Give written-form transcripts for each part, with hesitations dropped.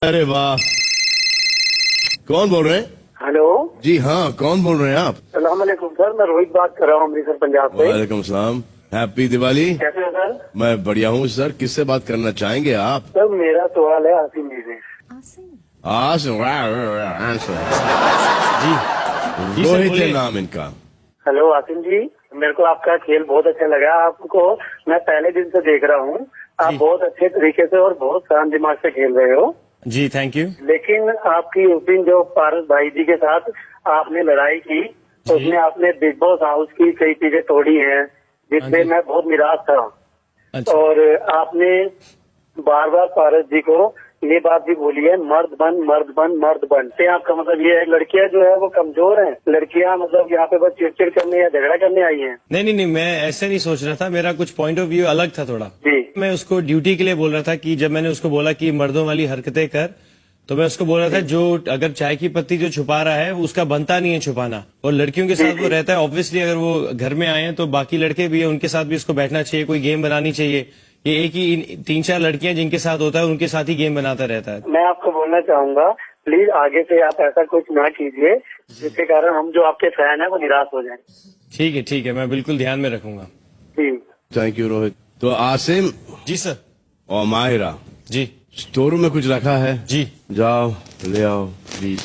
अरे वाह, कौन बोल रहे हैं? हेलो जी हाँ, कौन बोल रहे हैं आप? सलाम अलैकुम सर, मैं रोहित बात कर रहा हूँ अमृतसर पंजाब से। वालेकुम सलाम, हैप्पी दिवाली। कैसे हो सर? मैं बढ़िया हूँ सर, किससे बात करना चाहेंगे आप? सर मेरा सवाल है आसिम जी से। जी, रोहित है नाम इनका। हेलो आसिम जी, मेरे को आपका खेल बहुत अच्छा लगा। आपको मैं पहले दिन से देख रहा हूँ, आप जी। बहुत अच्छे तरीके से और बहुत शांत दिमाग से खेल रहे हो। जी थैंक यू। लेकिन आपकी उस दिन जो पारस भाई जी के साथ आपने लड़ाई की, तो उसमें आपने बिग बॉस हाउस की कई चीजें तोड़ी हैं, जिससे जी। मैं बहुत निराश था। अच्छा। और आपने बार बार पारस जी को ये बात भी बोली है, मर्द बन मर्द बन मर्द बन। तो आपका मतलब ये है लड़कियां जो है वो कमजोर हैं, लड़कियां मतलब यहाँ पे बस चिड़चिड़ करने या झगड़ा करने आई हैं? नहीं, मैं ऐसे नहीं सोच रहा था, मेरा कुछ पॉइंट ऑफ व्यू अलग था थोड़ा। जी। मैं उसको ड्यूटी के लिए बोल रहा था कि जब मैंने उसको बोला कि मर्दों वाली हरकतें कर, तो मैं उसको बोल रहा था जो अगर चाय की पत्ती जो छुपा रहा है उसका बनता नहीं है छुपाना, और लड़कियों के साथ वो रहता है। ऑब्वियसली अगर वो घर में आए हैं तो बाकी लड़के भी है, उनके साथ भी उसको बैठना चाहिए, कोई गेम बनानी चाहिए। ये एक ही 3-4 लड़कियां जिनके साथ होता है उनके साथ ही गेम बनाता रहता है। मैं आपको बोलना चाहूंगा, प्लीज आगे से आप ऐसा कुछ ना कीजिए जिसके कारण हम जो आपके फैन है वो निराश हो जाए। ठीक है, मैं बिल्कुल ध्यान में रखूंगा। जी थैंक यू रोहित। तो आसिम जी सर। और माहिरा, जी स्टोर रूम में कुछ रखा है? जी। जाओ ले आओ प्लीज।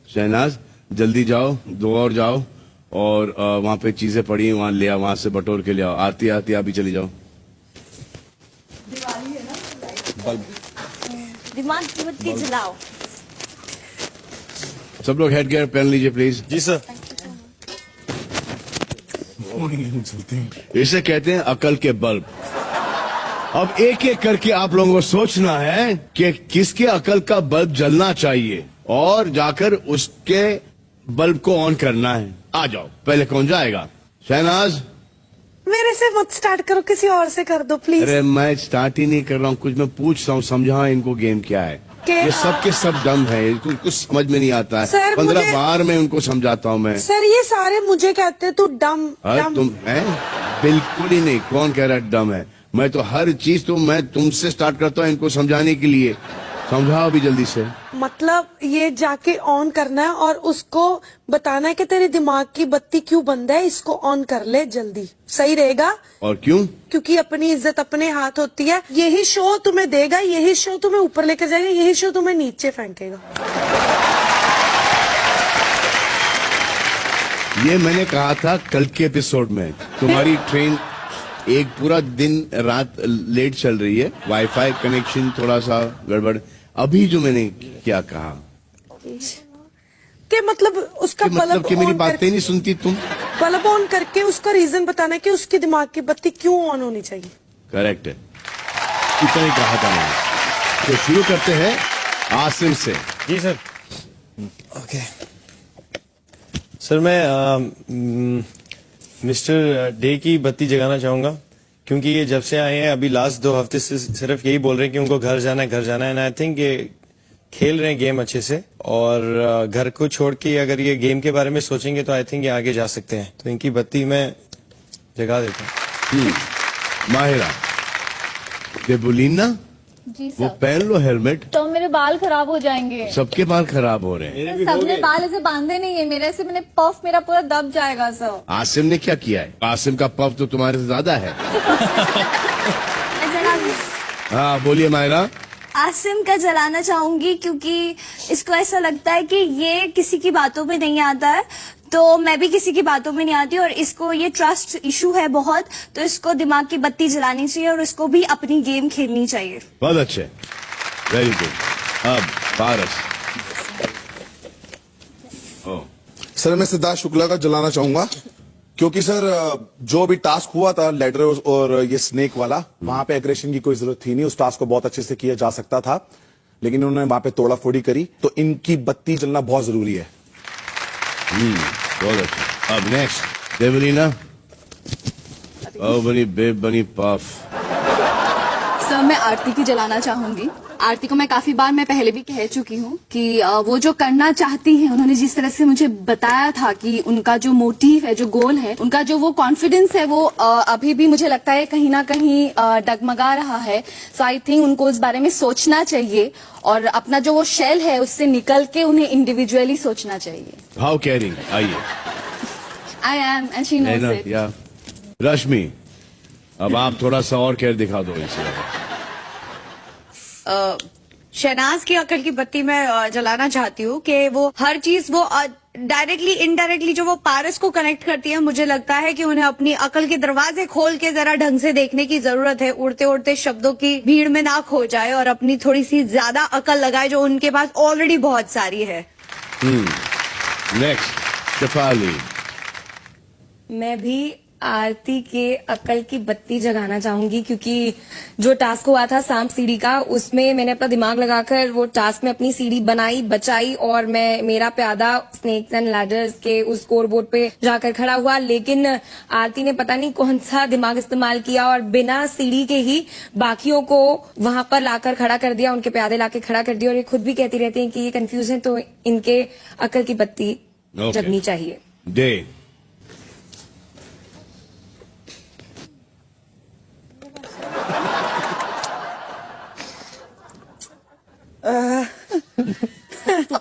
शहनाज जल्दी जाओ, 2 और जाओ, और वहाँ पे चीजें पड़ी वहाँ ले आओ, वहाँ से बटोर के ले आओ। आती आती आप भी चली जाओ। दिवाली है ना, दिमाग की बत्ती जलाओ। सब लोग हेड गियर पहन लीजिए प्लीज। Ji sir. इसे कहते हैं अकल के बल्ब। अब एक एक करके आप लोगों को सोचना है कि किसके अकल का बल्ब जलना चाहिए और जाकर उसके बल्ब को ऑन करना है। आ जाओ, पहले कौन जाएगा? शहनाज। मेरे से मत स्टार्ट करो, किसी और से कर दो प्लीज। अरे मैं स्टार्ट ही नहीं कर रहा हूँ, कुछ मैं पूछ रहा हूँ, समझा इनको गेम क्या है। ये सब के सब डम है, इनको कुछ समझ में नहीं आता है। सर, 15 बार मैं उनको समझाता हूँ मैं। सर ये सारे मुझे कहते हैं तू डम डम। तुम है? बिल्कुल ही नहीं, कौन कह रहा है डम है? मैं तो हर चीज तो मैं तुमसे स्टार्ट करता हूँ इनको समझाने के लिए। समझाओ भी जल्दी से। मतलब ये जाके ऑन करना है और उसको बताना है कि तेरे दिमाग की बत्ती क्यों बंद है, इसको ऑन कर ले जल्दी, सही रहेगा। और क्यों? क्योंकि अपनी इज्जत अपने हाथ होती है। यही शो तुम्हें देगा, यही शो तुम्हें ऊपर लेकर जाएगा, यही शो तुम्हें नीचे फेंकेगा। ये मैंने कहा था कल के एपिसोड में। तुम्हारी ट्रेन एक पूरा दिन रात लेट चल रही है, वाईफाई कनेक्शन थोड़ा सा गड़बड़। अभी जो मैंने क्या कहा कि मतलब उसका कि मतलब कि मेरी बातें नहीं सुनती तुम। बल्ब ऑन करके उसका रीजन बताना है कि उसके दिमाग की बत्ती क्यों ऑन होनी चाहिए। करेक्ट है, इतना ही कहा था मैंने। तो शुरू करते हैं आसिम से। जी सर। ओके सर, मैं मिस्टर डे की बत्ती जगाना चाहूंगा, क्योंकि ये जब से आए हैं अभी लास्ट 2 हफ्ते से सिर्फ यही बोल रहे हैं कि उनको घर जाना है, घर जाना है। एंड आई थिंक ये खेल रहे हैं गेम अच्छे से, और घर को छोड़ के अगर ये गेम के बारे में सोचेंगे तो आई थिंक ये आगे जा सकते हैं। तो इनकी बत्ती मैं जगा देता हूँ। माहिरा, देबुलीना, जी वो सर। पहन लो हेलमेट। तो मेरे बाल खराब हो जाएंगे। सबके बाल खराब हो रहे हैं। सबने बाल ऐसे बांधे नहीं है मेरे से, मैंने पफ मेरा पूरा दब जाएगा सर। आसिम ने क्या किया है? आसिम का पफ तो तुम्हारे से ज्यादा है। हाँ बोलिए माहिरा। आसिम का जलाना चाहूंगी, क्योंकि इसको ऐसा लगता है कि ये किसी की बातों में नहीं आता है, तो मैं भी किसी की बातों में नहीं आती, और इसको ये ट्रस्ट इशू है बहुत, तो इसको दिमाग की बत्ती जलानी चाहिए और इसको भी अपनी गेम खेलनी चाहिए। बहुत अच्छे, वेरी गुड। अब पारस। सर मैं सिद्धार्थ शुक्ला का जलाना चाहूंगा, क्योंकि सर जो भी टास्क हुआ था लेडर और ये स्नेक वाला, वहां पे एग्रेशन की कोई जरूरत थी नहीं। उस टास्क को बहुत अच्छे से किया जा सकता था, लेकिन उन्होंने वहां पे तोड़ा फोड़ी करी। तो इनकी बत्ती जलना बहुत जरूरी है। बहुत अच्छा। अब नेक्स्ट देवलीना। ओ बनी बेब बनी पफ। सर मैं आरती की जलाना चाहूंगी। आरती को मैं काफी बार मैं पहले भी कह चुकी हूँ कि वो जो करना चाहती हैं, उन्होंने जिस तरह से मुझे बताया था कि उनका जो मोटिव है, जो गोल है, उनका जो वो कॉन्फिडेंस है, वो अभी भी मुझे लगता है कहीं ना कहीं डगमगा रहा है। सो आई थिंक उनको उस बारे में सोचना चाहिए और अपना जो वो शेल है उससे निकल के उन्हें इंडिविजुअली सोचना चाहिए। हाउ केयरिंग, आइए। I am and she knows it. या रश्मि, अब आप थोड़ा सा और केयर दिखा दो इसे। शहनाज की अकल की बत्ती मैं जलाना चाहती हूँ कि वो हर चीज वो डायरेक्टली इनडायरेक्टली जो वो पारस को कनेक्ट करती है, मुझे लगता है कि उन्हें अपनी अकल के दरवाजे खोल के जरा ढंग से देखने की जरूरत है। उड़ते उड़ते शब्दों की भीड़ में ना खो जाए और अपनी थोड़ी सी ज्यादा अकल लगाए जो उनके पास ऑलरेडी बहुत सारी है। नेक्स्ट, शेफाली। मैं भी आरती के अकल की बत्ती जगाना चाहूंगी, क्योंकि जो टास्क हुआ था सांप सीढ़ी का, उसमें मैंने अपना दिमाग लगाकर वो टास्क में अपनी सीढ़ी बनाई, बचाई और मेरा प्यादा स्नेक्स एंड लैडर्स के उस स्कोर बोर्ड पे जाकर खड़ा हुआ। लेकिन आरती ने पता नहीं कौन सा दिमाग इस्तेमाल किया और बिना सीढ़ी के ही बाकियों को वहां पर लाकर खड़ा कर दिया, उनके प्यादे लाके खड़ा कर दिया। और ये खुद भी कहती रहती है कि ये कंफ्यूज है, तो इनके अकल की बत्ती जगनी चाहिए। डे।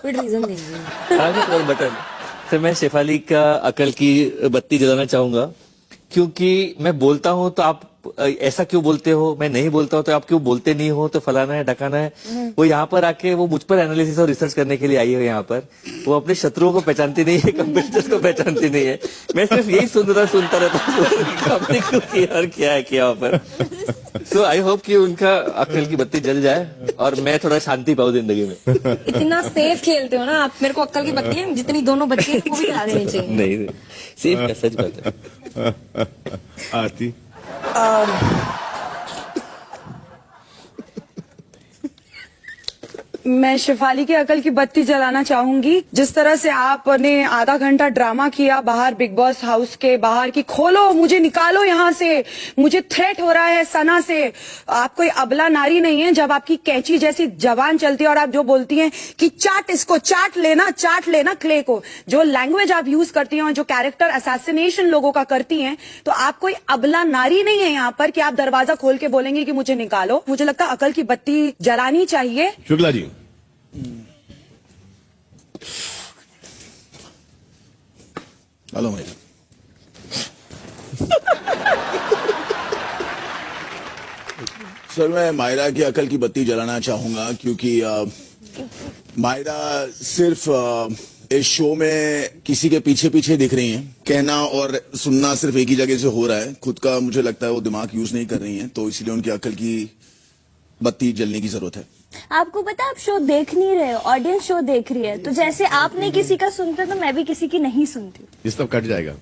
रीजन देंगे। बटन तो मैं शेफाली का अकल की बत्ती जलाना चाहूंगा, क्योंकि मैं बोलता हूं तो आप ऐसा क्यों बोलते हो, मैं नहीं बोलता हूं तो आप क्यों बोलते नहीं हो, तो फलाना है ढकाना है। वो यहाँ पर आके वो मुझ पर एनालिसिस और रिसर्च करने के लिए आई है यहाँ पर। वो अपने शत्रुओं को पहचानती नहीं है, कंपेटिटर्स को पहचानती नहीं है। मैं सिर्फ यही सुनता रहता हूँ क्या है क्या पर। सो आई होप कि उनका अकल की बत्ती जल जाए और मैं थोड़ा शांति पाऊँ जिंदगी में। इतना सेफ खेलते हो ना आप, मेरे को अक्ल की बत्ती है, जितनी दोनों बच्चे हैं वो भी जला देनी चाहिए। नहीं सेफ है, सच बात है। आरती। मैं शेफाली की अकल की बत्ती जलाना चाहूंगी। जिस तरह से आपने आधा घंटा ड्रामा किया बाहर बिग बॉस हाउस के बाहर की, खोलो मुझे, निकालो यहाँ से, मुझे थ्रेट हो रहा है सना से। आप कोई अबला नारी नहीं है जब आपकी कैंची जैसी जबान चलती है और आप जो बोलती हैं कि चाट इसको, चाट लेना क्ले को। जो लैंग्वेज आप यूज करती हैं और जो कैरेक्टर असैसिनेशन लोगों का करती हैं, तो आप कोई अबला नारी नहीं है यहाँ पर कि आप दरवाजा खोल के बोलेंगे कि मुझे निकालो। मुझे लगता है अकल की बत्ती जलानी चाहिए। शुक्ला जी। हेलो भाई। सर मैं मायरा की अकल की बत्ती जलाना चाहूंगा, क्योंकि मायरा सिर्फ इस शो में किसी के पीछे पीछे दिख रही हैं। कहना और सुनना सिर्फ एक ही जगह से हो रहा है, खुद का मुझे लगता है वो दिमाग यूज नहीं कर रही हैं, तो इसलिए उनकी अकल की बत्ती जलने की जरूरत है। आपको पता है आप शो देख नहीं रहे हो, ऑडियंस शो देख रही है। तो जैसे आप नहीं किसी का सुनते तो मैं भी किसी की नहीं सुनती। ये सब कट जाएगा।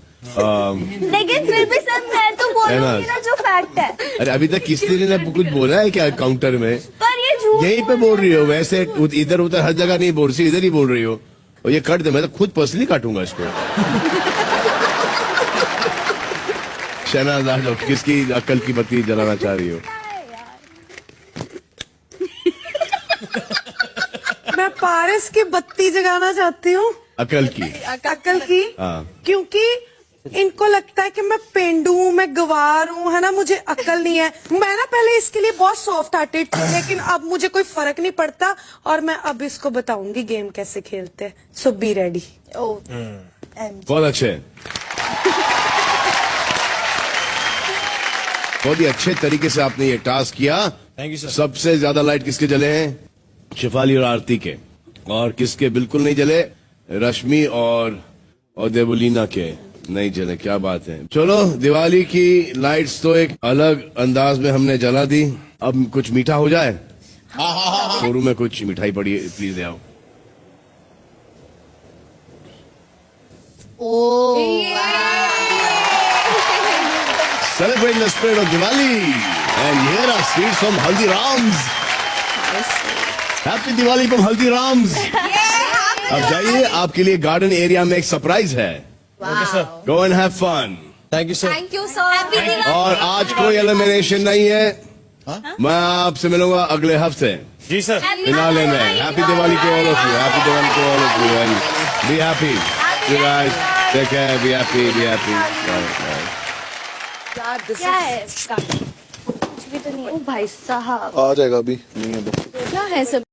लेकिन फिर भी सर मैं तो बोलूंगी ना जो फैक्ट है। अरे अभी तक किसी ने कुछ बोला है क्या काउंटर में? पर ये झूठ यहीं पे बोल रही हो, वैसे इधर उधर हर जगह नहीं बोल रही, इधर ही बोल रही हो। और ये कट दे, मैं तो खुद पर्सनली काटूंगा इसको। शहनाज आजम, किसकी अकल की बत्ती जलाना चाह रही हो? मैं पारस की बत्ती जगाना चाहती हूँ। अकल की? अकल की। हाँ। क्योंकि इनको लगता है कि मैं पेंडू हूँ, मैं गवार हूँ, है ना, मुझे अकल नहीं है। मैं ना पहले इसके लिए बहुत सॉफ्ट हार्टेड थी, लेकिन अब मुझे कोई फर्क नहीं पड़ता और मैं अब इसको बताऊंगी गेम कैसे खेलते हैं। सो बी रेडी। बहुत अच्छे, बहुत ही अच्छे तरीके से आपने ये टास्क किया। Thank you sir. सबसे ज्यादा लाइट किसके जले हैं? शेफाली और आरती के। और किसके बिल्कुल नहीं जले? रश्मि और देवलीना के नहीं जले। क्या बात है। चलो, दिवाली की लाइट्स तो एक अलग अंदाज में हमने जला दी। अब कुछ मीठा हो जाए। शोरूम में कुछ मिठाई पड़ी है, प्लीज ले आओ। Celebrate the spirit of Diwali, and here are sweets from Haldiram's. Happy Diwali from Haldiram's. अब जाइए, आपके लिए गार्डन एरिया में एक सरप्राइज है। Okay sir. Go and have fun. Thank you sir. Thank you sir. और आज कोई एलिमिनेशन नहीं है, मैं आपसे मिलूंगा अगले हफ्ते जी सर। फिनाले में। Happy Diwali to all of you, happy Diwali to all of you, and be happy you guys, take care, be happy, be happy. क्या है इसका? कुछ भी तो नहीं है। ओ भाई साहब, आ जाएगा अभी, नहीं है क्या है सब?